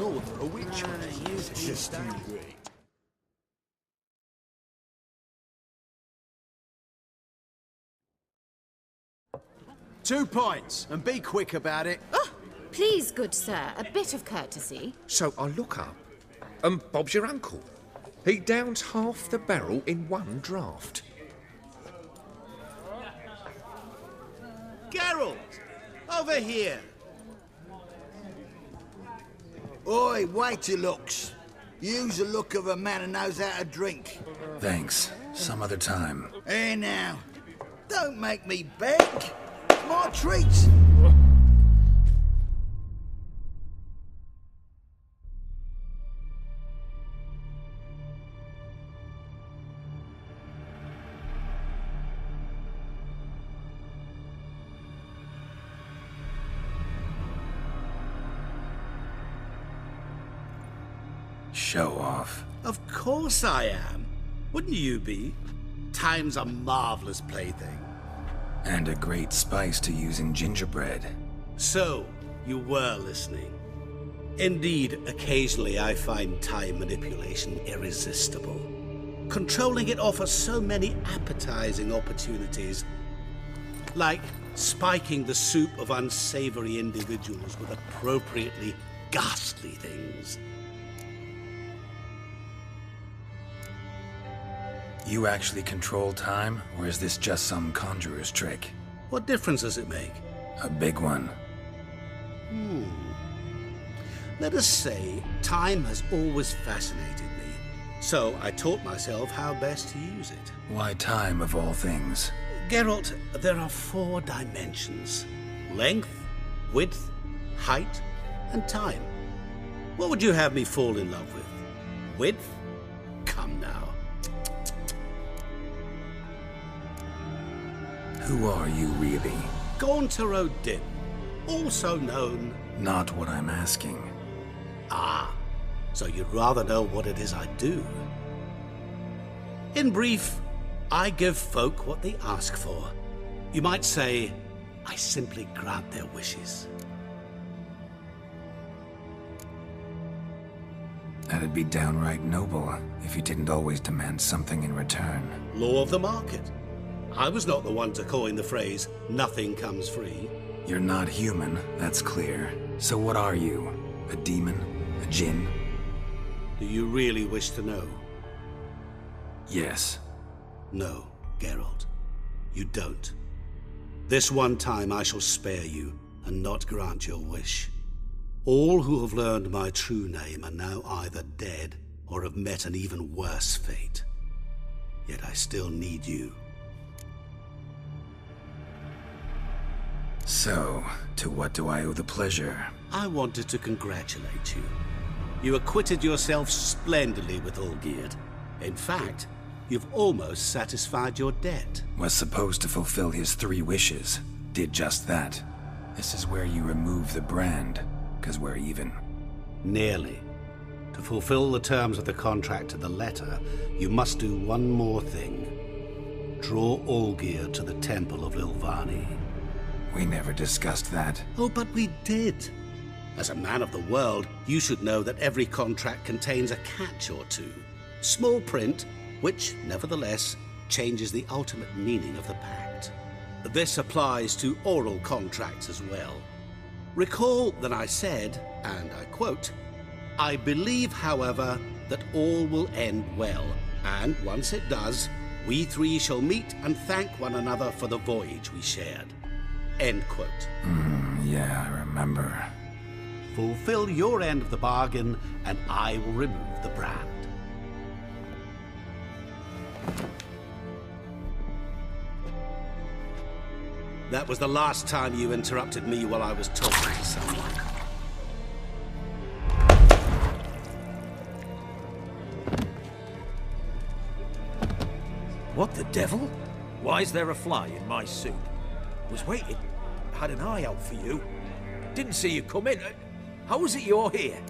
north for a witch hunt. It's just too great. 2 pints, and be quick about it. Oh, please, good sir, a bit of courtesy. So I look up, and Bob's your uncle. He downs half the barrel in one draught. Geralt! Over here! Oi, wait your looks. Use the look of a man who knows how to drink. Thanks. Some other time. Here now. Don't make me beg. It's my treat. Show off. Of course I am. Wouldn't you be? Time's a marvelous plaything. And a great spice to use in gingerbread. So, you were listening. Indeed, occasionally I find time manipulation irresistible. Controlling it offers so many appetizing opportunities. Like spiking the soup of unsavory individuals with appropriately ghastly things. You actually control time, or is this just some conjurer's trick? What difference does it make? A big one. Let us say, time has always fascinated me. So I taught myself how best to use it. Why time, of all things? Geralt, there are 4 dimensions. Length, width, height, and time. What would you have me fall in love with? Width? Come now. Who are you, really? Gaunter O'Dim, also known... Not what I'm asking. Ah, so you'd rather know what it is I do. In brief, I give folk what they ask for. You might say, I simply grant their wishes. That'd be downright noble if you didn't always demand something in return. Law of the market. I was not the one to coin the phrase, nothing comes free. You're not human, that's clear. So what are you? A demon? A djinn? Do you really wish to know? Yes. No, Geralt. You don't. This one time I shall spare you and not grant your wish. All who have learned my true name are now either dead or have met an even worse fate. Yet I still need you. So, to what do I owe the pleasure? I wanted to congratulate you. You acquitted yourself splendidly with Olgierd. In fact, you've almost satisfied your debt. Was supposed to fulfill his 3 wishes. Did just that. This is where you remove the brand, 'cause we're even. Nearly. To fulfill the terms of the contract to the letter, you must do one more thing. Draw Olgierd to the Temple of Lilvani. We never discussed that. Oh, but we did. As a man of the world, you should know that every contract contains a catch or two. Small print, which, nevertheless, changes the ultimate meaning of the pact. This applies to oral contracts as well. Recall that I said, and I quote, I believe, however, that all will end well, and once it does, we 3 shall meet and thank one another for the voyage we shared. End quote. Yeah, I remember. Fulfill your end of the bargain, and I will remove the brand. That was the last time you interrupted me while I was talking to someone. What the devil? Why is there a fly in my soup? Was waiting. Had an eye out for you. Didn't see you come in. How is it you're here?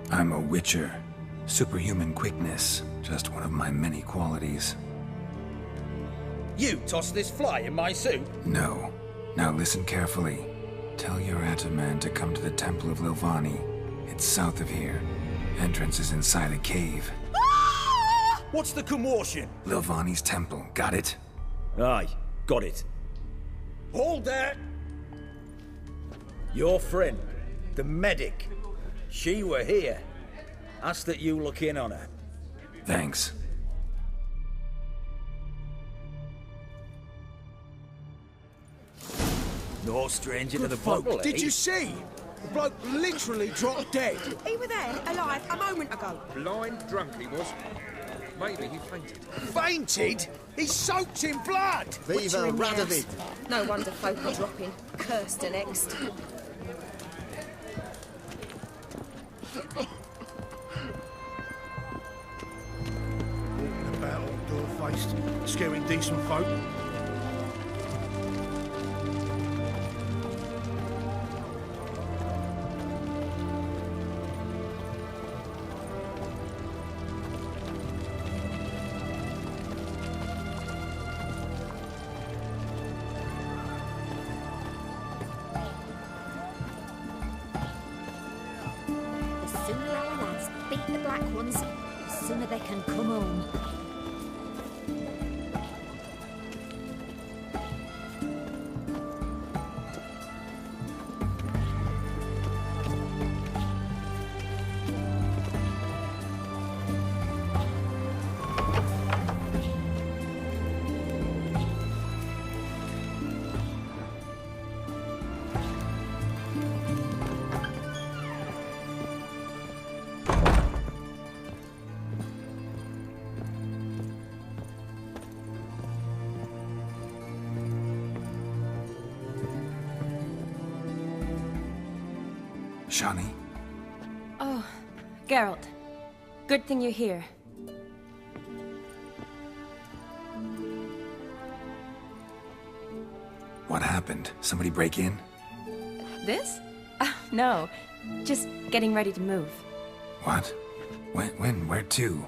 I'm a witcher. Superhuman quickness. Just one of my many qualities. You tossed this fly in my soup? No. Now listen carefully. Tell your Ataman to come to the Temple of Lilvani. It's south of here. Entrance is inside a cave. What's the commotion? Lilvani's temple, got it? Aye, got it. Hold there! Your friend, the medic, she were here. Ask that you look in on her. Thanks. No stranger to the boat. Did you see? The bloke literally dropped dead. He were there, alive, a moment ago. Blind drunk he was. Maybe he fainted. Fainted? He's soaked in blood. Viva Radovid! No wonder folk are dropping. Cursed and next. Walking about all door-faced, scaring decent folk. The sooner our lads beat the black ones, the sooner they can come home. Shani, Oh, Geralt. Good thing you're here. what happened? Somebody break in? This? No. Just getting ready to move. What? When? Where to?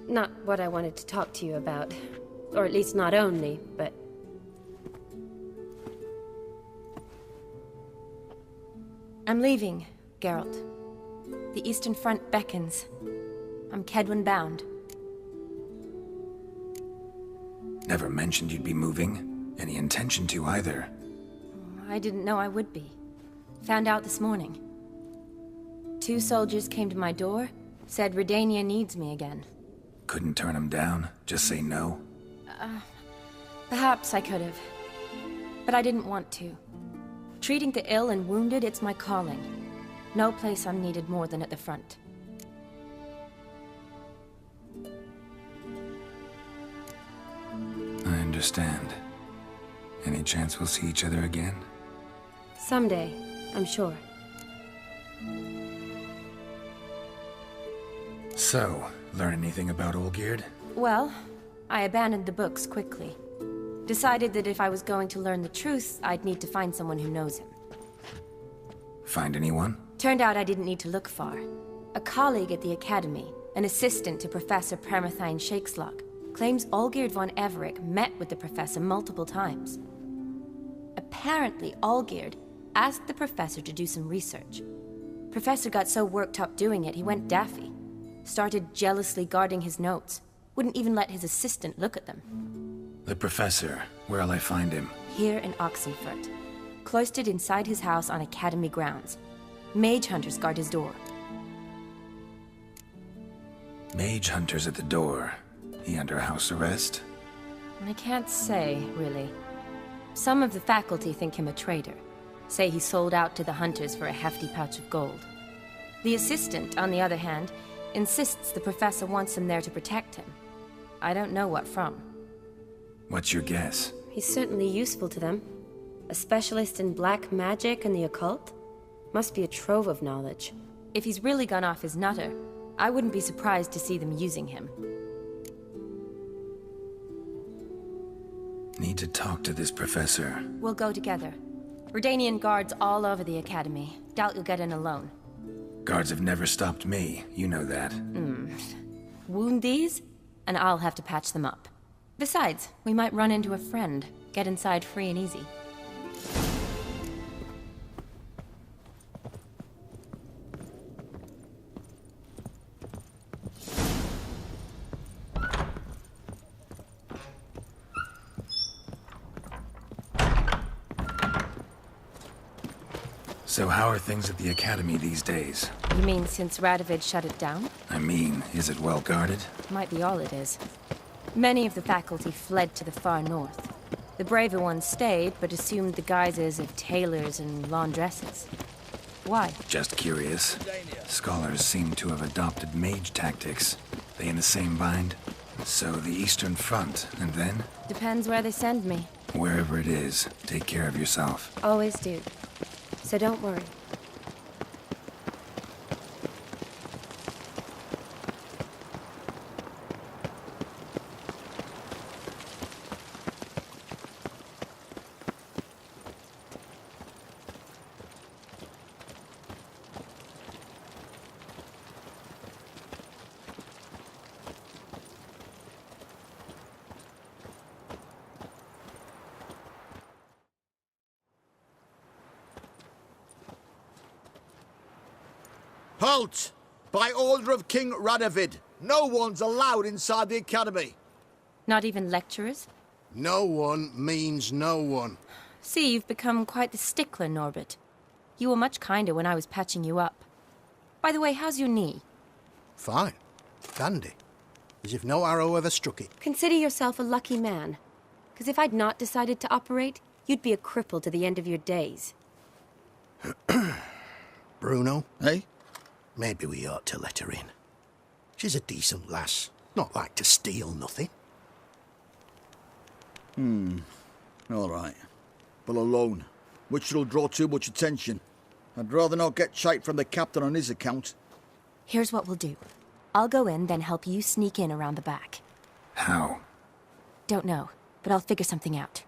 Not what I wanted to talk to you about. Or at least not only, but... I'm leaving, Geralt. The Eastern Front beckons. I'm Kedwin bound. Never mentioned you'd be moving. Any intention to either. I didn't know I would be. Found out this morning. 2 soldiers came to my door, said Redania needs me again. Couldn't turn him down? Just say no? Perhaps I could have. But I didn't want to. Treating the ill and wounded, it's my calling. No place I'm needed more than at the front. I understand. Any chance we'll see each other again? Someday, I'm sure. So, learn anything about Olgierd? Well, I abandoned the books quickly. Decided that if I was going to learn the truth, I'd need to find someone who knows him. Find anyone? Turned out I didn't need to look far. A colleague at the Academy, an assistant to Professor Permathine Shakeslog, claims Olgierd von Everec met with the professor multiple times. Apparently, Olgierd asked the professor to do some research. Professor got so worked up doing it, he went daffy. Started jealously guarding his notes. Wouldn't even let his assistant look at them. The professor. Where'll I find him? Here in Oxenfurt. Cloistered inside his house on Academy grounds. Mage hunters guard his door. Mage hunters at the door. He under house arrest? I can't say, really. Some of the faculty think him a traitor. Say he sold out to the hunters for a hefty pouch of gold. The assistant, on the other hand, insists the professor wants him there to protect him. I don't know what from. What's your guess? He's certainly useful to them. A specialist in black magic and the occult? Must be a trove of knowledge. If he's really gone off his nutter, I wouldn't be surprised to see them using him. Need to talk to this professor. We'll go together. Redanian guards all over the Academy. Doubt you'll get in alone. Guards have never stopped me. You know that. Wound these, and I'll have to patch them up. Besides, we might run into a friend. Get inside free and easy. So how are things at the Academy these days? You mean since Radovid shut it down? I mean, is it well guarded? Might be all it is. Many of the faculty fled to the far north. The braver ones stayed, but assumed the guises of tailors and laundresses. Why? Just curious. Scholars seem to have adopted mage tactics. They in the same bind? So the Eastern Front, and then? Depends where they send me. Wherever it is, take care of yourself. Always do. So don't worry. Halt! By order of King Radovid, no one's allowed inside the Academy. Not even lecturers? No one means no one. See, you've become quite the stickler, Norbert. You were much kinder when I was patching you up. By the way, how's your knee? Fine. Dandy. As if no arrow ever struck it. Consider yourself a lucky man. Because if I'd not decided to operate, you'd be a cripple to the end of your days. Bruno, eh? Maybe we ought to let her in. She's a decent lass. Not like to steal nothing. All right. But alone, which will draw too much attention. I'd rather not get shite from the captain on his account. Here's what we'll do. I'll go in, then help you sneak in around the back. How? Don't know, but I'll figure something out.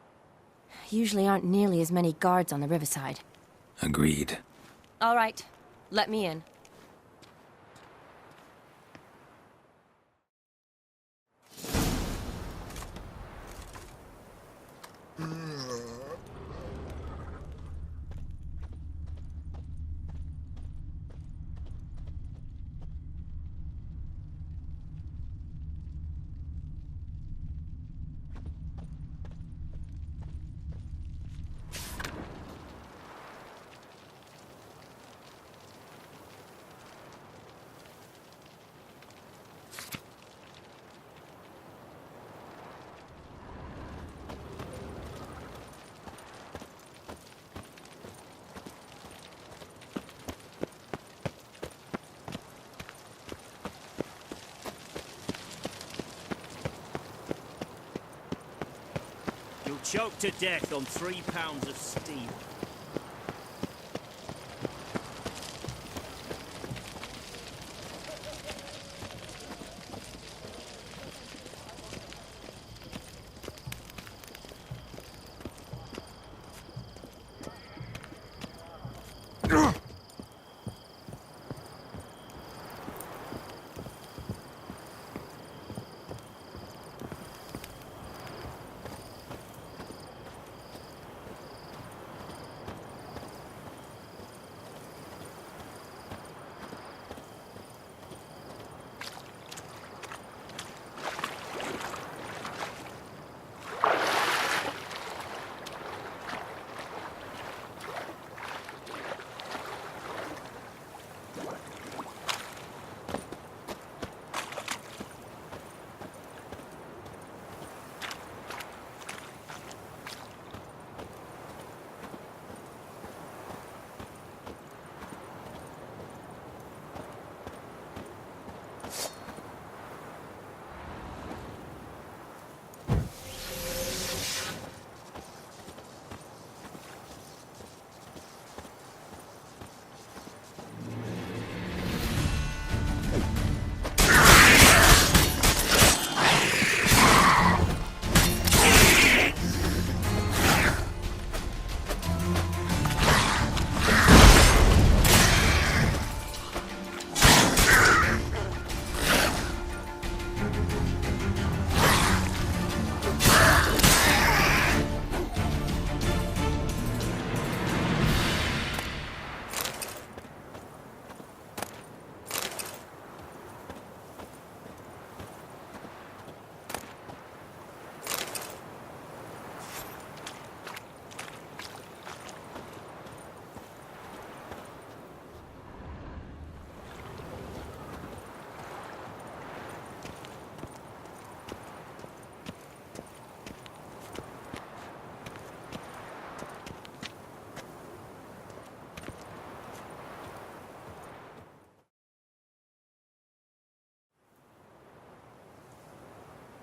Usually aren't nearly as many guards on the riverside. Agreed. All right, let me in. Choked to death on 3 pounds of steel.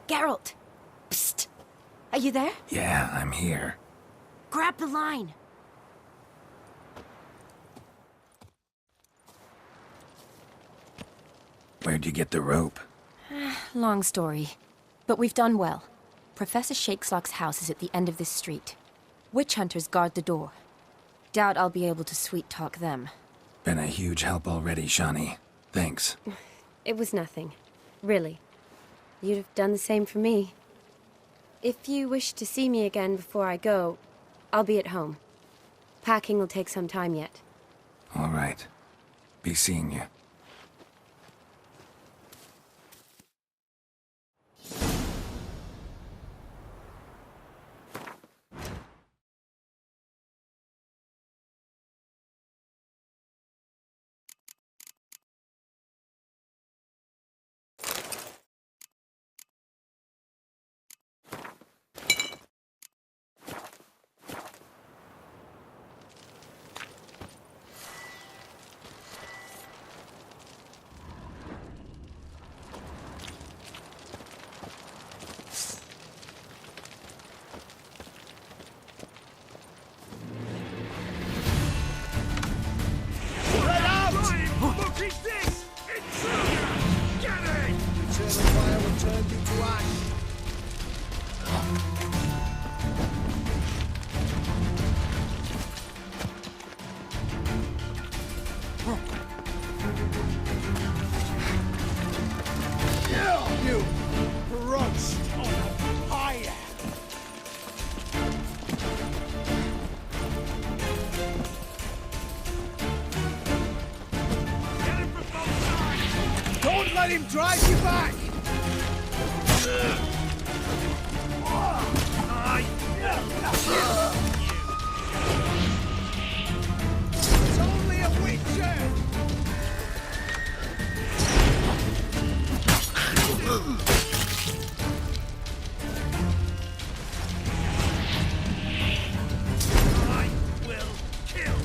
Geralt! Psst! Are you there? Yeah, I'm here. Grab the line! Where'd you get the rope? Long story. But we've done well. Professor Shakeslock's house is at the end of this street. Witch hunters guard the door. Doubt I'll be able to sweet-talk them. Been a huge help already, Shani. Thanks. It was nothing. Really. You'd have done the same for me. If you wish to see me again before I go, I'll be at home. Packing will take some time yet. All right. Be seeing you. Let him drive you back! It's only a witcher! I will kill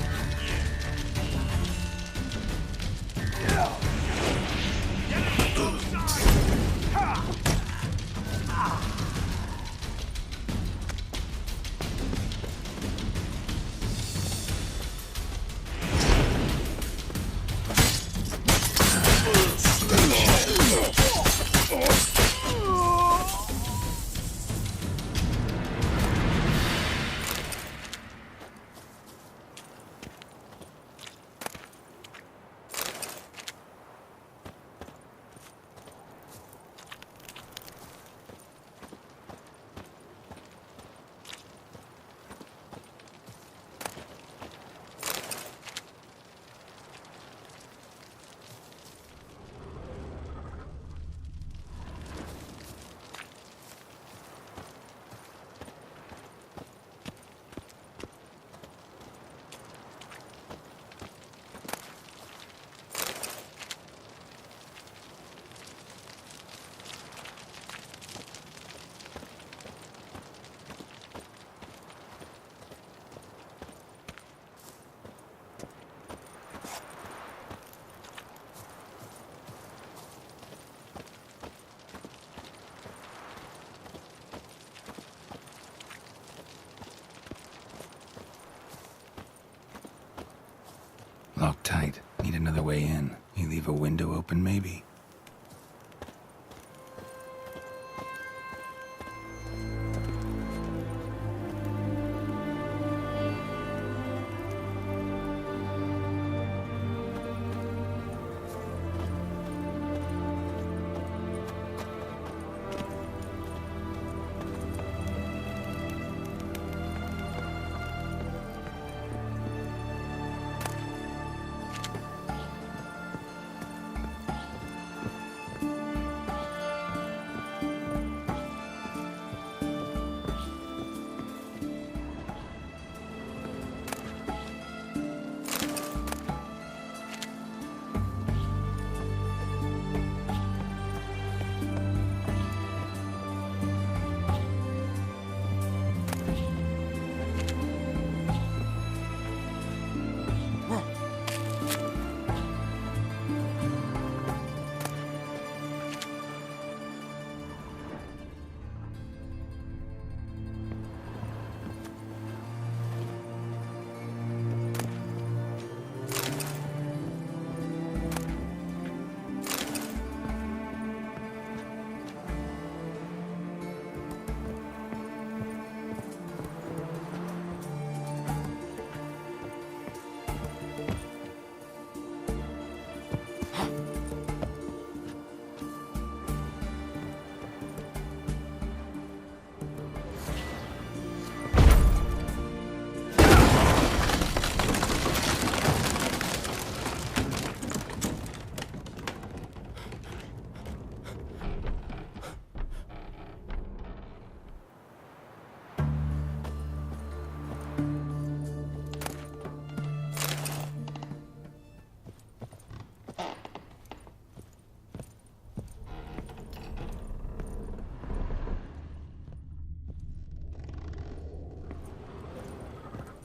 Locked tight. Need another way in. You leave a window open, maybe?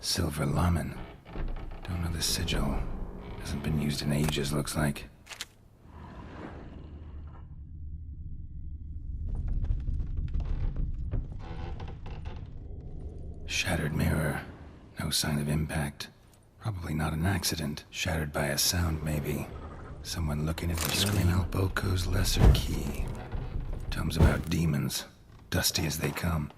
Silver Lamen. Don't know the sigil. Hasn't been used in ages, looks like. Shattered mirror. No sign of impact. Probably not an accident. Shattered by a sound, maybe. Someone looking at the screen. Bokko's Lesser Key. Tomes about demons. Dusty as they come.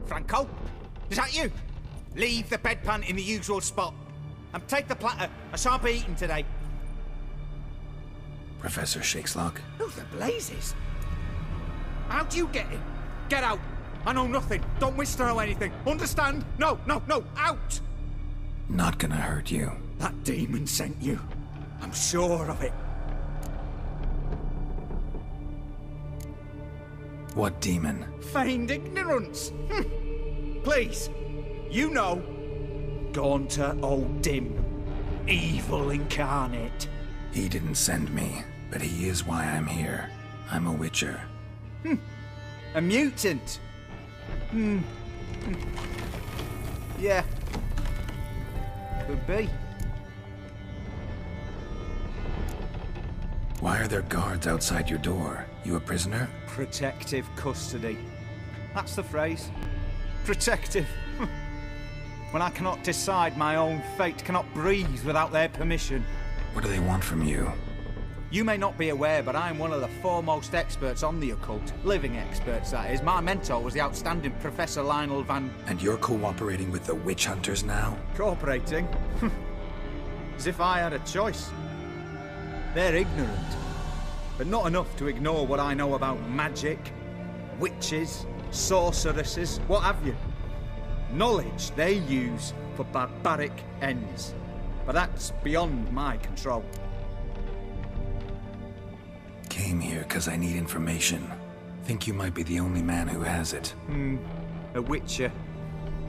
Franco? Is that you? Leave the bedpan in the usual spot. And take the platter. I shan't be eating today. Professor Shakeslock? Who the blazes? How do you get in? Get out. I know nothing. Don't wish to know anything. Understand? No, out! Not gonna hurt you. That demon sent you. I'm sure of it. What demon? Feigned ignorance. Please, you know. Gaunter O'Dim. Evil incarnate. He didn't send me, but he is why I'm here. I'm a witcher. A mutant. Yeah. Could be. Why are there guards outside your door? You a prisoner? Protective custody. That's the phrase. Protective. When I cannot decide my own fate, cannot breathe without their permission. What do they want from you? You may not be aware, but I am one of the foremost experts on the occult. Living experts, that is. My mentor was the outstanding Professor Lionel Van... And you're cooperating with the witch hunters now? Cooperating? As if I had a choice. They're ignorant, but not enough to ignore what I know about magic, witches, sorceresses, what have you. Knowledge they use for barbaric ends, but that's beyond my control. Came here because I need information. Think you might be the only man who has it. A witcher.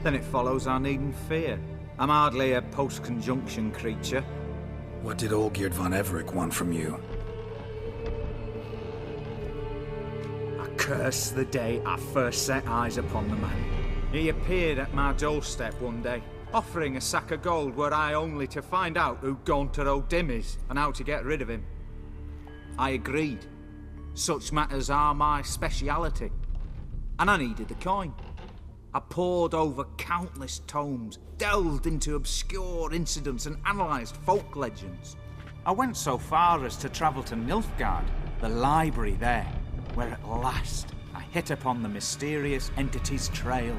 Then it follows I needn't fear. I'm hardly a post-conjunction creature. What did Olgierd von Everec want from you? I curse the day I first set eyes upon the man. He appeared at my doorstep one day, offering a sack of gold were I only to find out who Gaunter O'Dim is and how to get rid of him. I agreed. Such matters are my speciality. And I needed the coin. I pored over countless tomes, delved into obscure incidents and analysed folk legends. I went so far as to travel to Nilfgaard, the library there, where at last I hit upon the mysterious entity's trail.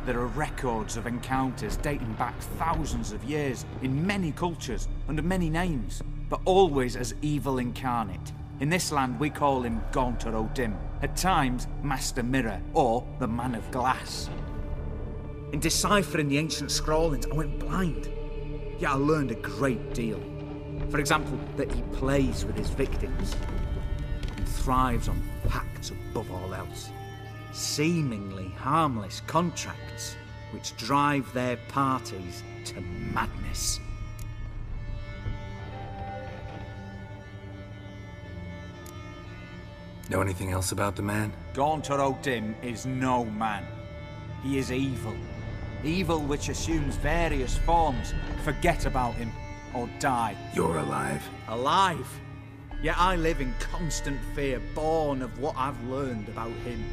There are records of encounters dating back thousands of years in many cultures under many names, but always as evil incarnate. In this land we call him Gaunter O'Dim, at times Master Mirror or the Man of Glass. In deciphering the ancient scrawlings I went blind, yet I learned a great deal. For example, that he plays with his victims and thrives on pacts above all else. Seemingly harmless contracts which drive their parties to madness. Know anything else about the man? Gaunter O'Dim is no man. He is evil. Evil which assumes various forms. Forget about him, or die. You're alive. Alive? Yet I live in constant fear, born of what I've learned about him.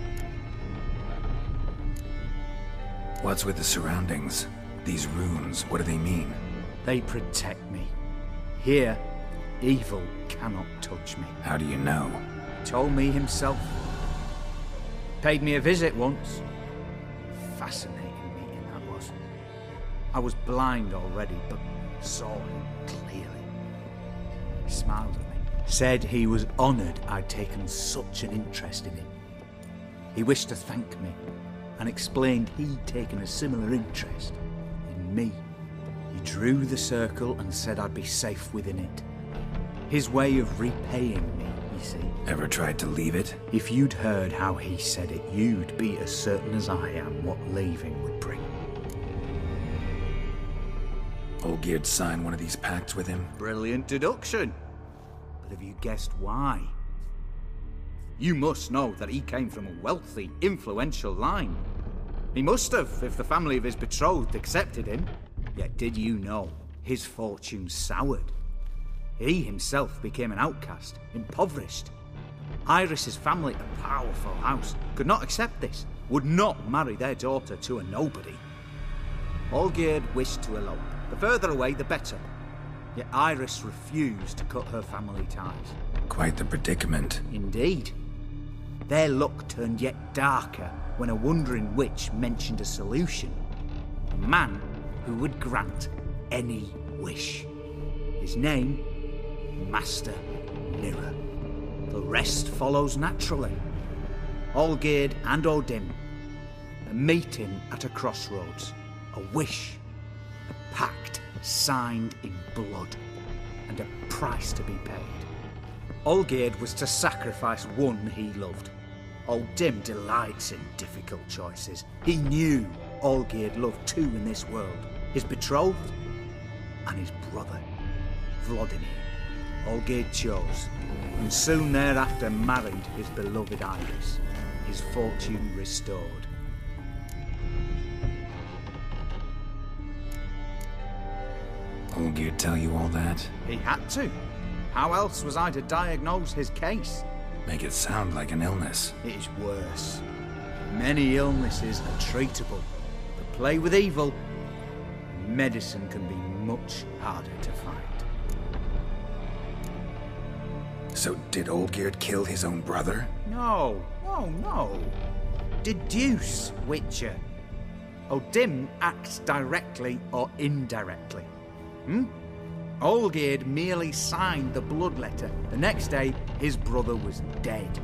What's with the surroundings? These runes, what do they mean? They protect me. Here, evil cannot touch me. How do you know? He told me himself. Paid me a visit once. Fascinating meeting that was. I was blind already, but saw him clearly. He smiled at me, said he was honoured I'd taken such an interest in him. He wished to thank me, and explained he'd taken a similar interest in me. He drew the circle and said I'd be safe within it. His way of repaying me, you see. Ever tried to leave it? If you'd heard how he said it, you'd be as certain as I am what leaving would bring. Olgierd signed one of these pacts with him? Brilliant deduction. But have you guessed why? You must know that he came from a wealthy, influential line. He must have, if the family of his betrothed accepted him. Yet did you know his fortune soured? He himself became an outcast, impoverished. Iris's family, a powerful house, could not accept this, would not marry their daughter to a nobody. Olgierd wished to elope. The further away, the better. Yet Iris refused to cut her family ties. Quite the predicament. Indeed. Their luck turned yet darker when a wandering witch mentioned a solution. A man who would grant any wish. His name, Master Nira. The rest follows naturally. Olgierd and Odim. A meeting at a crossroads. A wish. A pact signed in blood. And a price to be paid. Olgierd was to sacrifice one he loved. Odim delights in difficult choices. He knew Olgierd loved two in this world. His betrothed and his brother, Vladimir. Olgierd chose, and soon thereafter married his beloved Iris, his fortune restored. Olgierd tell you all that? He had to. How else was I to diagnose his case? Make it sound like an illness. It is worse. Many illnesses are treatable, but play with evil, medicine can be much harder to find. So did Olgierd kill his own brother? No. Deduce, Witcher. Odim acts directly or indirectly. Olgierd merely signed the blood letter. The next day, his brother was dead.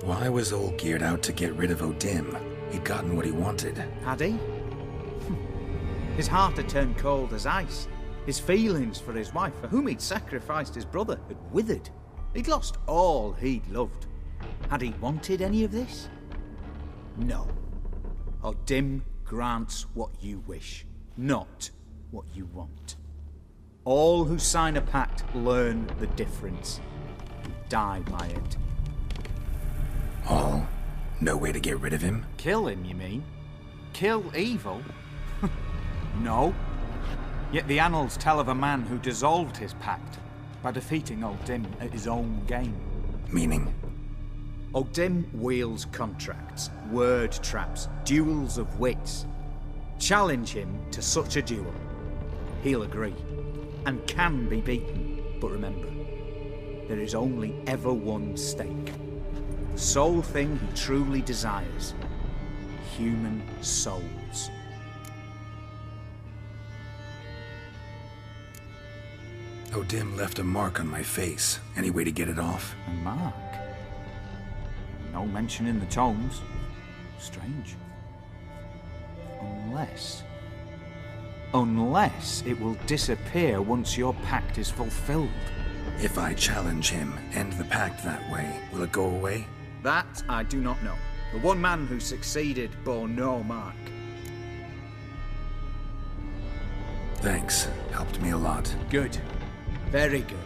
Why was Olgierd out to get rid of Odim? He'd gotten what he wanted. Had he? His heart had turned cold as ice. His feelings for his wife, for whom he'd sacrificed his brother, had withered. He'd lost all he'd loved. Had he wanted any of this? No. Odim grants what you wish, not what you want. All who sign a pact learn the difference and die by it. All? No way to get rid of him? Kill him, you mean? Kill evil? No. Yet the annals tell of a man who dissolved his pact by defeating Odim at his own game. Meaning? Odim wields contracts, word traps, duels of wits. Challenge him to such a duel. He'll agree, and can be beaten. But remember, there is only ever one stake. The sole thing he truly desires. Human souls. Odim left a mark on my face. Any way to get it off? A mark? No mention in the tomes. Strange. Unless it will disappear once your pact is fulfilled. If I challenge him, end the pact that way, will it go away? That I do not know. The one man who succeeded bore no mark. Thanks. Helped me a lot. Good. Very good.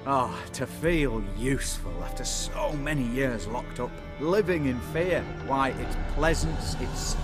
Oh, to feel useful after so many years locked up, living in fear. Why, it's pleasance itself.